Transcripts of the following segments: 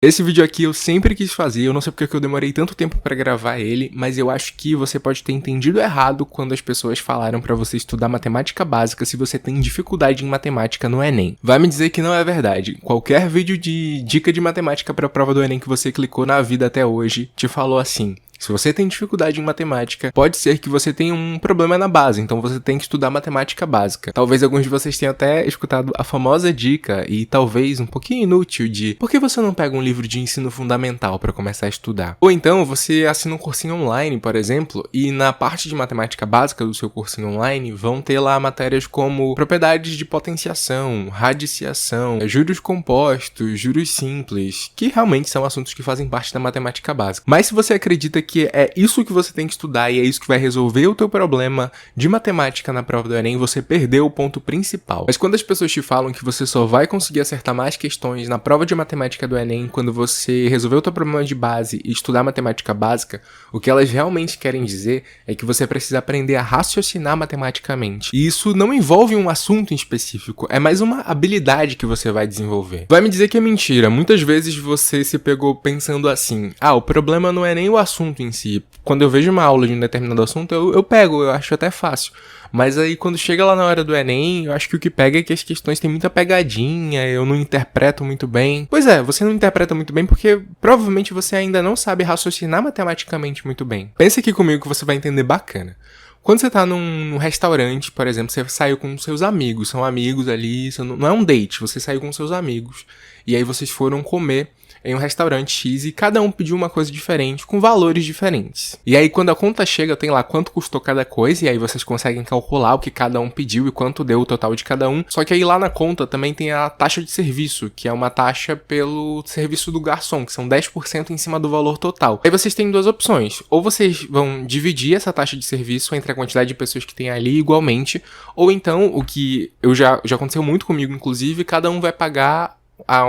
Esse vídeo aqui eu sempre quis fazer, eu não sei porque que eu demorei tanto tempo pra gravar ele, mas eu acho que você pode ter entendido errado quando as pessoas falaram pra você estudar matemática básica se você tem dificuldade em matemática no Enem. Vai me dizer que não é verdade. Qualquer vídeo de dica de matemática pra prova do Enem que você clicou na vida até hoje te falou assim: se você tem dificuldade em matemática, pode ser que você tenha um problema na base, então você tem que estudar matemática básica. Talvez alguns de vocês tenham até escutado a famosa dica, e talvez um pouquinho inútil, de por que você não pega um livro de ensino fundamental para começar a estudar? Ou então você assina um cursinho online, por exemplo, e na parte de matemática básica do seu cursinho online vão ter lá matérias como propriedades de potenciação, radiciação, juros compostos, juros simples, que realmente são assuntos que fazem parte da matemática básica. Mas se você acredita que é isso que você tem que estudar e é isso que vai resolver o teu problema de matemática na prova do Enem, você perdeu o ponto principal. Mas quando as pessoas te falam que você só vai conseguir acertar mais questões na prova de matemática do Enem quando você resolver o teu problema de base e estudar matemática básica, o que elas realmente querem dizer é que você precisa aprender a raciocinar matematicamente. E isso não envolve um assunto em específico, é mais uma habilidade que você vai desenvolver. Vai me dizer que é mentira, muitas vezes você se pegou pensando assim: o problema não é nem o assunto em si. Quando eu vejo uma aula de um determinado assunto, eu pego, eu acho até fácil. Mas aí quando chega lá na hora do Enem, eu acho que o que pega é que as questões têm muita pegadinha, eu não interpreto muito bem. Pois é, você não interpreta muito bem porque provavelmente você ainda não sabe raciocinar matematicamente muito bem. Pensa aqui comigo que você vai entender bacana. Quando você tá num restaurante, por exemplo, você saiu com seus amigos, são amigos ali, não é um date, você saiu com seus amigos, e aí vocês foram comer em um restaurante X e cada um pediu uma coisa diferente, com valores diferentes. E aí quando a conta chega, tem lá quanto custou cada coisa, e aí vocês conseguem calcular o que cada um pediu e quanto deu o total de cada um. Só que aí lá na conta também tem a taxa de serviço, que é uma taxa pelo serviço do garçom, que são 10% em cima do valor total. Aí vocês têm duas opções: ou vocês vão dividir essa taxa de serviço entre a quantidade de pessoas que tem ali igualmente, ou então, o que já aconteceu muito comigo inclusive, cada um vai pagar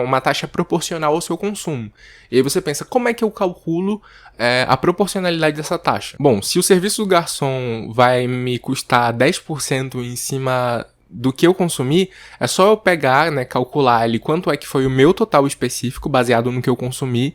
uma taxa proporcional ao seu consumo. E aí você pensa, como é que eu calculo a proporcionalidade dessa taxa? Bom, se o serviço do garçom vai me custar 10% em cima do que eu consumi, é só eu pegar, calcular ali quanto é que foi o meu total específico, baseado no que eu consumi,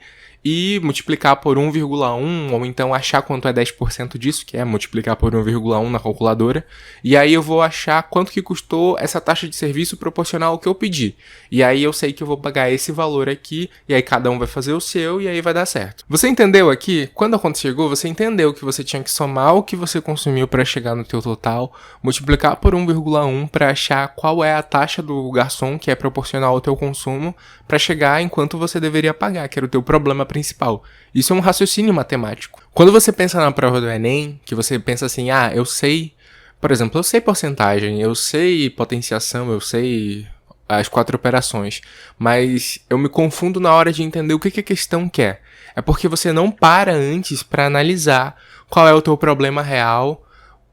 e multiplicar por 1,1, ou então achar quanto é 10% disso, que é multiplicar por 1,1 na calculadora, e aí eu vou achar quanto que custou essa taxa de serviço proporcional ao que eu pedi. E aí eu sei que eu vou pagar esse valor aqui, e aí cada um vai fazer o seu, e aí vai dar certo. Você entendeu aqui? Quando a conta chegou, você entendeu que você tinha que somar o que você consumiu para chegar no teu total, multiplicar por 1,1 para achar qual é a taxa do garçom, que é proporcional ao teu consumo, para chegar em quanto você deveria pagar, que era o teu problema principal. Isso é um raciocínio matemático. Quando você pensa na prova do Enem, que você pensa assim, eu sei, por exemplo, eu sei porcentagem, eu sei potenciação, eu sei as 4 operações, mas eu me confundo na hora de entender o que a questão quer. É porque você não para antes para analisar qual é o teu problema real,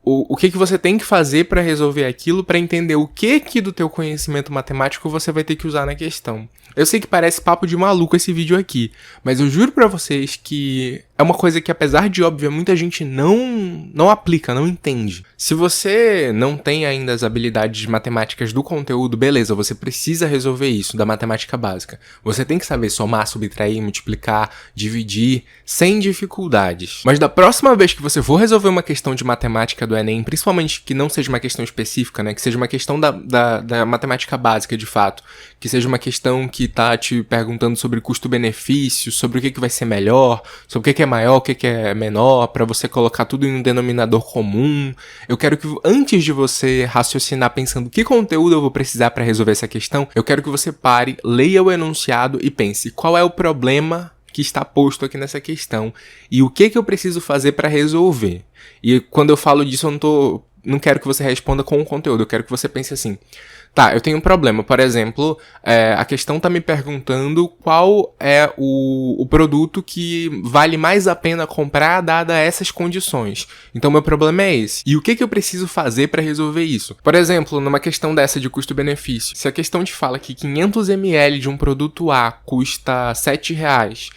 o que você tem que fazer para resolver aquilo, para entender o que do teu conhecimento matemático você vai ter que usar na questão. Eu sei que parece papo de maluco esse vídeo aqui, mas eu juro pra vocês que é uma coisa que, apesar de óbvia, muita gente não aplica, não entende. Se você não tem ainda as habilidades matemáticas do conteúdo, beleza, você precisa resolver isso, da matemática básica. Você tem que saber somar, subtrair, multiplicar, dividir, sem dificuldades. Mas da próxima vez que você for resolver uma questão de matemática do Enem, principalmente que não seja uma questão específica, que seja uma questão da matemática básica de fato, que seja uma questão que tá te perguntando sobre custo-benefício, sobre o que vai ser melhor, sobre o que é maior, o que é menor, para você colocar tudo em um denominador comum. Eu quero que, antes de você raciocinar pensando que conteúdo eu vou precisar para resolver essa questão, eu quero que você pare, leia o enunciado e pense qual é o problema que está posto aqui nessa questão e o que eu preciso fazer para resolver. E quando eu falo disso, eu não quero que você responda com o conteúdo, eu quero que você pense assim: tá, eu tenho um problema, por exemplo, a questão tá me perguntando qual é o produto que vale mais a pena comprar dada essas condições. Então meu problema é esse. E o que eu preciso fazer para resolver isso? Por exemplo, numa questão dessa de custo-benefício, se a questão te fala que 500 ml de um produto A custa R$7,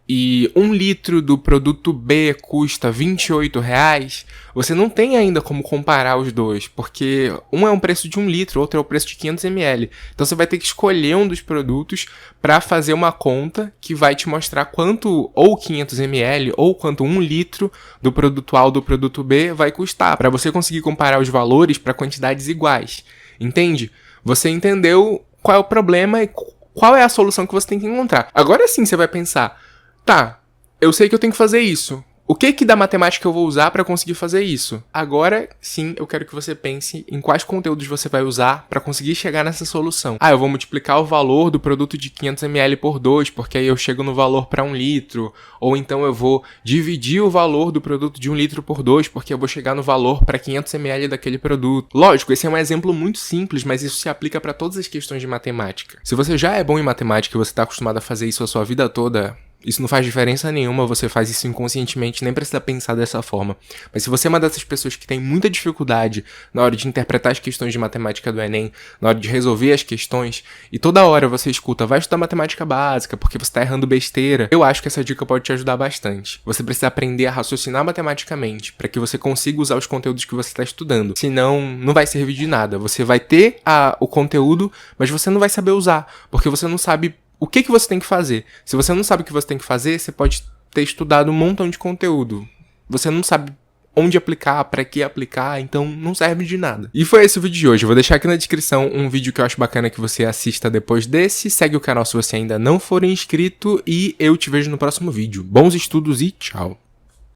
e 1 litro do produto B custa R$28, você não tem ainda como comparar os dois, porque um é um preço de 1 litro, outro é o preço de 500 ml. Então você vai ter que escolher um dos produtos para fazer uma conta que vai te mostrar quanto ou 500 ml ou quanto 1 litro do produto A ou do produto B vai custar, para você conseguir comparar os valores para quantidades iguais. Entende? Você entendeu qual é o problema e qual é a solução que você tem que encontrar. Agora sim você vai pensar, tá, eu sei que eu tenho que fazer isso. O que da matemática eu vou usar para conseguir fazer isso? Agora sim, eu quero que você pense em quais conteúdos você vai usar para conseguir chegar nessa solução. Ah, eu vou multiplicar o valor do produto de 500 ml por 2, porque aí eu chego no valor para 1 litro. Ou então eu vou dividir o valor do produto de 1 litro por 2, porque eu vou chegar no valor para 500 ml daquele produto. Lógico, esse é um exemplo muito simples, mas isso se aplica para todas as questões de matemática. Se você já é bom em matemática e você está acostumado a fazer isso a sua vida toda, isso não faz diferença nenhuma, você faz isso inconscientemente, nem precisa pensar dessa forma. Mas se você é uma dessas pessoas que tem muita dificuldade na hora de interpretar as questões de matemática do Enem, na hora de resolver as questões, e toda hora você escuta, vai estudar matemática básica, porque você tá errando besteira, eu acho que essa dica pode te ajudar bastante. Você precisa aprender a raciocinar matematicamente, para que você consiga usar os conteúdos que você está estudando. Senão, não vai servir de nada. Você vai ter o conteúdo, mas você não vai saber usar, porque você não sabe o que você tem que fazer. Se você não sabe o que você tem que fazer, você pode ter estudado um montão de conteúdo. Você não sabe onde aplicar, para que aplicar, então não serve de nada. E foi esse o vídeo de hoje. Eu vou deixar aqui na descrição um vídeo que eu acho bacana que você assista depois desse. Segue o canal se você ainda não for inscrito e eu te vejo no próximo vídeo. Bons estudos e tchau!